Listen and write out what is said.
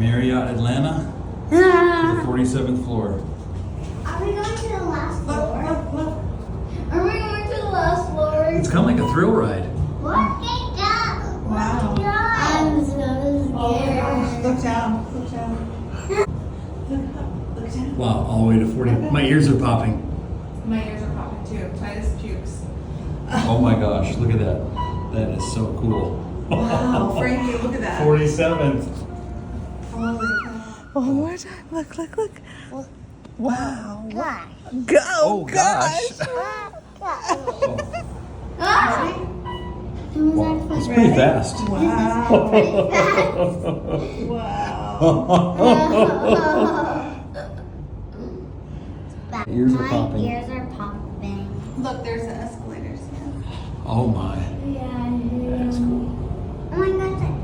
Marriott Atlanta, to the 47th floor. Are we going to the last floor? Look. Are we going to the last floor? It's kind of like a thrill ride. Look at that! Wow. I'm so scared. Oh my gosh. Look down. Look down. Look up. Look down. Wow, all the way to 40. My ears are popping. My ears are popping too. Titus pukes. Oh my gosh, look at that. That is so cool. Wow, Frankie, look at that. 47th. Holy cow. One more time. Look. Wow. Gosh. Go. Oh gosh. Wow, it's pretty fast. Wow. Wow. Ears are My popping. ears are popping. Look, there's the escalators. Yeah. Oh my. Yeah. That's cool. Oh my gosh,